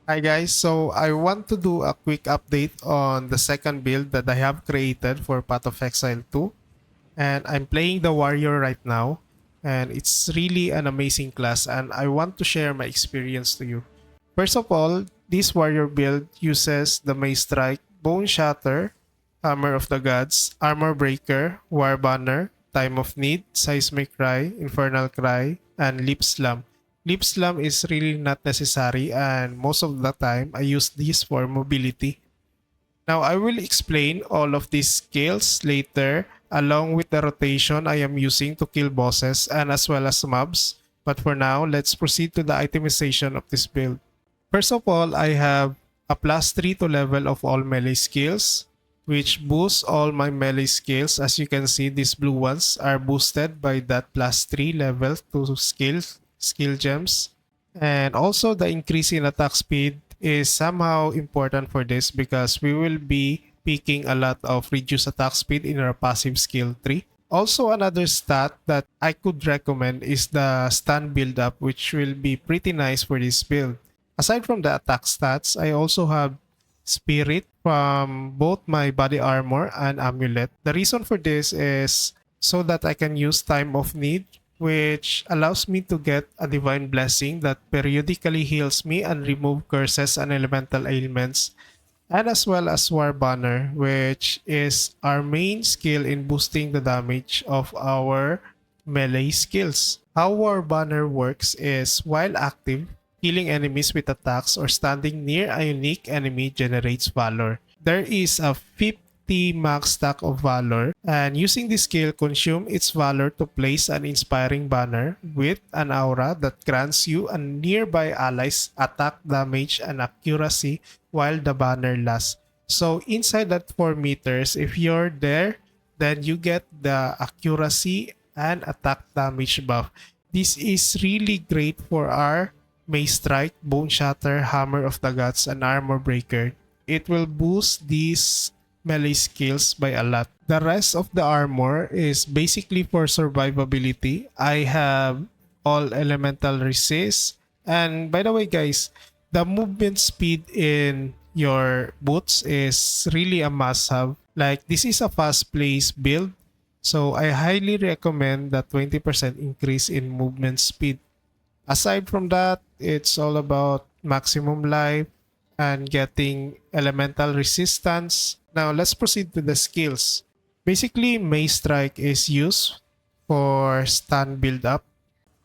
Hi guys, so I want to do a quick update on the second build that I have created for Path of Exile 2. And I'm playing the warrior right now, and it's really an amazing class, and I want to share my experience to you. First of all, this warrior build uses the Maze Strike, Bone Shatter, Hammer of the Gods, Armor Breaker, War Banner, Time of Need, Seismic Cry, Infernal Cry, and Lip Slam. Lip Slam is really not necessary, and most of the time I use this for mobility. Now I will explain all of these skills later along with the rotation I am using to kill bosses and as well as mobs. But for now, let's proceed to the itemization of this build. First of all, I have a plus 3 to level of all melee skills, which boosts all my melee skills. As you can see, these blue ones are boosted by that plus 3 level to skill gems. And also the increase in attack speed is somehow important for this because we will be picking a lot of reduced attack speed in our passive skill tree. Also, another stat that I could recommend is the stun build up, which will be pretty nice for this build. Aside from the attack stats, I also have spirit from both my body armor and amulet. The reason for this is so that I can use time of need, which allows me to get a divine blessing that periodically heals me and remove curses and elemental ailments, and as well as War Banner, which is our main skill in boosting the damage of our melee skills. How War Banner works is while active, killing enemies with attacks or standing near a unique enemy generates valor. There is a 50 max stack of valor, and using this skill, consume its valor to place an inspiring banner with an aura that grants you and nearby allies attack damage and accuracy while the banner lasts. So inside that 4 meters, if you're there, then you get the accuracy and attack damage buff. This is really great for our Maze Strike, Bone Shatter, Hammer of the Gods, and Armor Breaker. It will boost these melee skills by a lot. The rest of the armor is basically for survivability. I have all elemental resist. And by the way guys, the movement speed in your boots is really a must have. Like this is a fast place build. So I highly recommend the 20% increase in movement speed. Aside from that, it's all about maximum life and getting elemental resistance. Now let's proceed to the skills. Basically, Maze Strike is used for stun build up.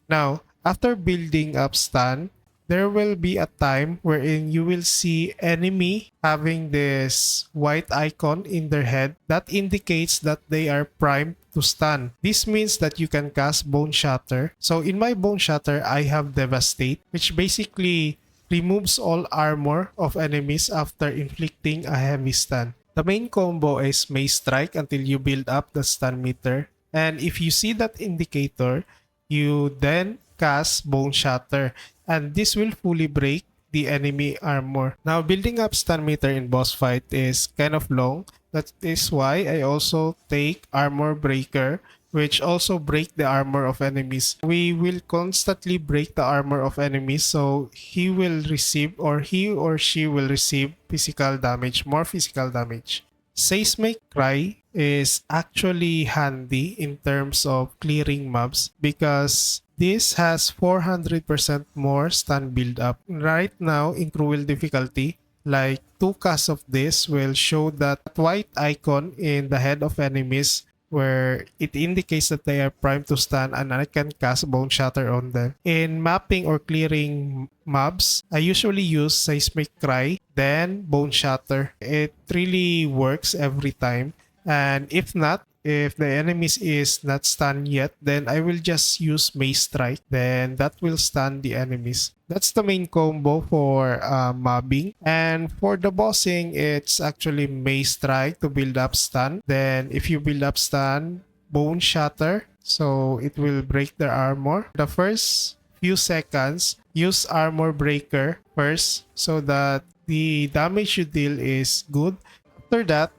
Now, after building up stun, there will be a time wherein you will see enemy having this white icon in their head that indicates that they are primed to stun. This means that you can cast Bone Shatter. So in my Bone Shatter, I have Devastate, which basically removes all armor of enemies after inflicting a heavy stun. The main combo is Maze Strike until you build up the stun meter. And if you see that indicator, you then cast Bone Shatter, and this will fully break the enemy armor. Now, building up stun meter in boss fight is kind of long. That is why I also take Armor Breaker, which also break the armor of enemies. We will constantly break the armor of enemies, so he will receive or he or she will receive physical damage, more physical damage. Seismic Cry is actually handy in terms of clearing mobs because this has 400% more stun build up. Right now in Cruel difficulty, like 2 casts of this will show that white icon in the head of enemies where it indicates that they are primed to stun, and I can cast Bone Shatter on them. In mapping or clearing mobs, I usually use Seismic Cry, then Bone Shatter. It really works every time. And if not, if the enemies is not stunned yet, then I will just use Maze Strike. Then that will stun the enemies. That's the main combo for mobbing. And for the bossing, it's actually Maze Strike to build up stun. Then if you build up stun, Bone Shatter, so it will break their armor. The first few seconds, use Armor Breaker first so that the damage you deal is good. After that,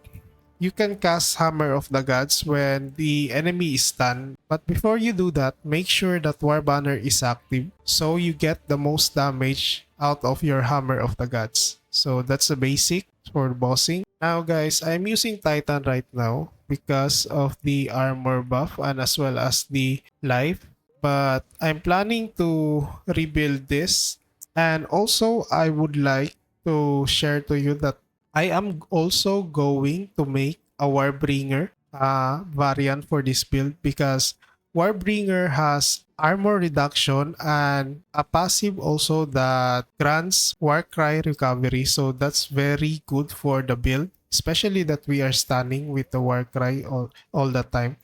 you can cast Hammer of the Gods when the enemy is stunned. But before you do that, make sure that War Banner is active so you get the most damage out of your Hammer of the Gods. So that's the basic for bossing. Now guys, I'm using Titan right now because of the armor buff and as well as the life. But I'm planning to rebuild this. And also, I would like to share to you that I am also going to make a Warbringer variant for this build because Warbringer has armor reduction and a passive also that grants Warcry recovery. So that's very good for the build, especially that we are stunning with the Warcry all the time.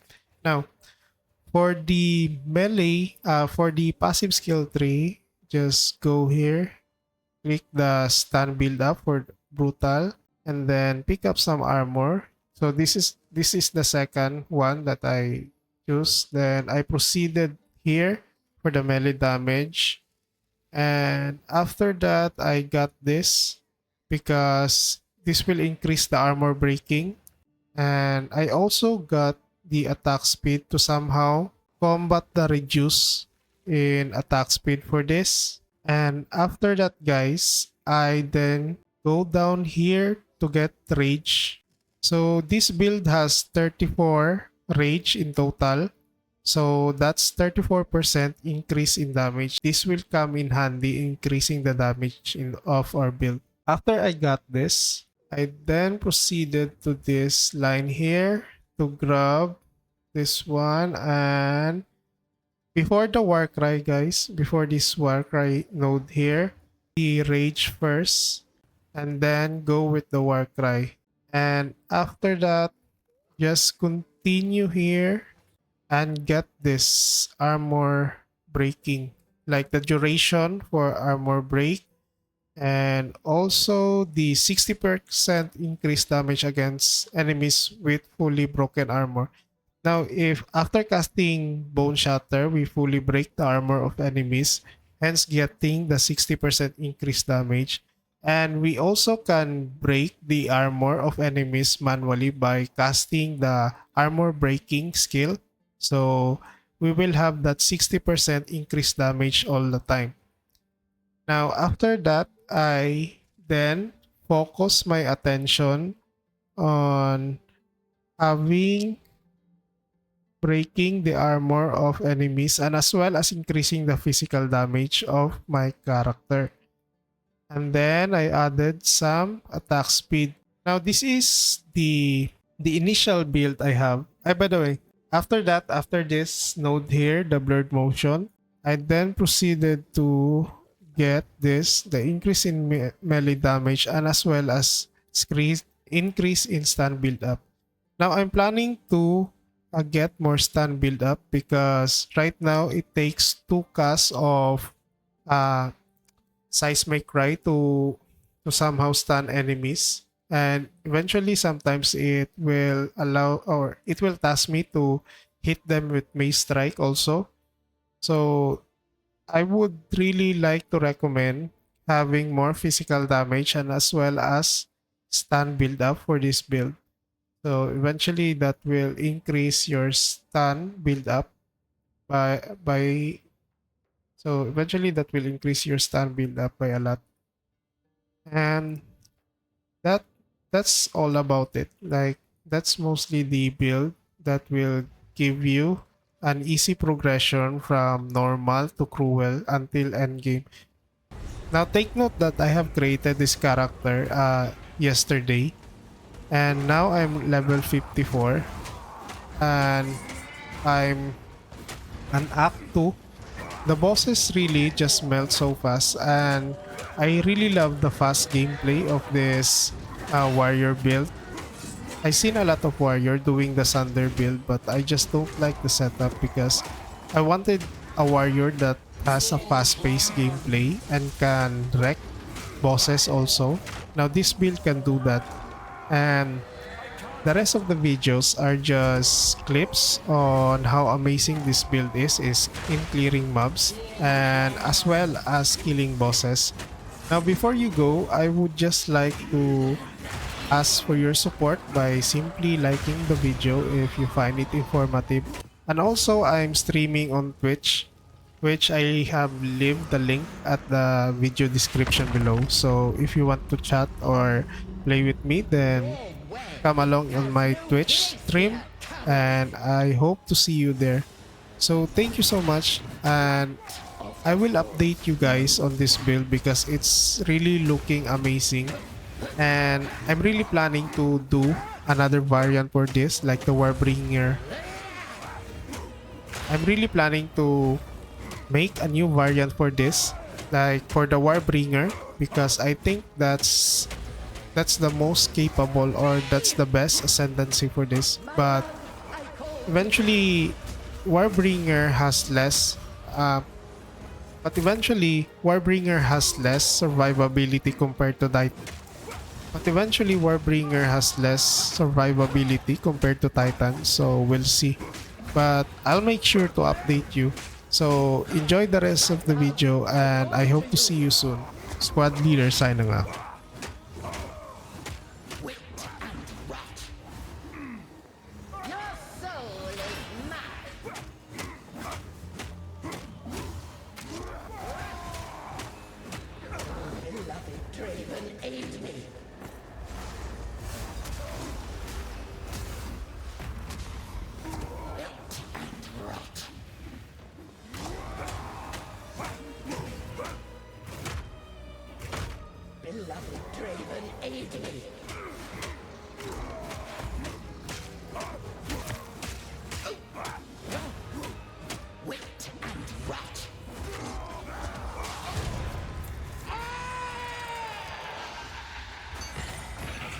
Now, for the melee, for the passive skill tree, just go here, click the stun build up for brutal, and then pick up some armor. So this is the second one that I choose. Then I proceeded here for the melee damage. And after that, I got this because this will increase the armor breaking. And I also got the attack speed to somehow combat the reduce in attack speed for this. And after that, guys, I then go down here to get rage. So this build has 34 rage in total. So that's 34% increase in damage. This will come in handy increasing the damage of our build. After I got this, I then proceeded to this line here to grab this one. And before the Warcry, guys, before this Warcry node here, the Rage first and then go with the Warcry. And after that, just continue here and get this armor breaking, like the duration for armor break and also the 60% increased damage against enemies with fully broken armor. Now, if after casting Bone Shatter, we fully break the armor of enemies, hence getting the 60% increased damage. And we also can break the armor of enemies manually by casting the armor breaking skill. So we will have that 60% increased damage all the time. Now, after that, I then focus my attention on having breaking the armor of enemies and as well as increasing the physical damage of my character. And then I added some attack speed. Now this is the initial build I have. By the way, after that, after this node here, the blurred motion, I then proceeded to get this, the increase in melee damage and as well as increase in stun build up. Now I'm planning to get more stun build up because right now it takes 2 casts of seismic cry to somehow stun enemies, and eventually sometimes it will allow or it will task me to hit them with mace strike also. So I would really like to recommend having more physical damage and as well as stun build up for this build. So eventually that will increase your stun build up by so eventually that will increase your stun build up by a lot. And that that's all about it. Like that's mostly the build that will give you an easy progression from normal to cruel until endgame. Now take note that I have created this character yesterday and now I'm level 54 and I'm an act 2. The bosses really just melt so fast and I really love the fast gameplay of this warrior build. I've seen a lot of warrior doing the Sunder build, but I just don't like the setup because I wanted a warrior that has a fast-paced gameplay and can wreck bosses also. Now this build can do that, and the rest of the videos are just clips on how amazing this build is in clearing mobs and as well as killing bosses. Now before you go, I would just like to ask for your support by simply liking the video if you find it informative. And also, I'm streaming on Twitch, which I have leave the link at the video description below. So if you want to chat or play with me, then come along on my Twitch stream, and I hope to see you there. So thank you so much, and I will update you guys on this build because it's really looking amazing, and I'm really planning to do another variant for this, like the Warbringer. I'm really planning to make a new variant for this, like for the Warbringer, because I think that's the most capable, or that's the best ascendancy for this. But eventually Warbringer has less Warbringer has less survivability compared to Titan, so we'll see. But I'll make sure to update you. So enjoy the rest of the video, and I hope to see you soon. Squad leader signing out. Your soul is mine. Beloved Draven, aid me. Beloved Draven, aid me. Wait and rot.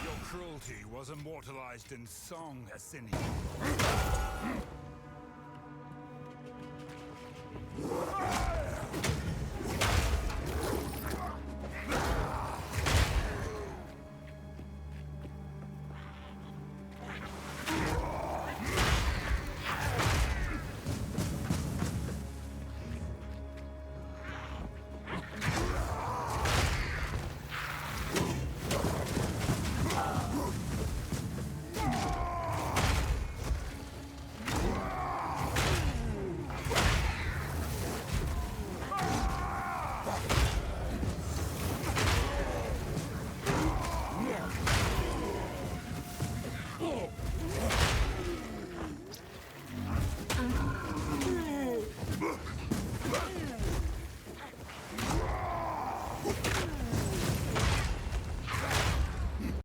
Your cruelty was immortalized in song, Asini.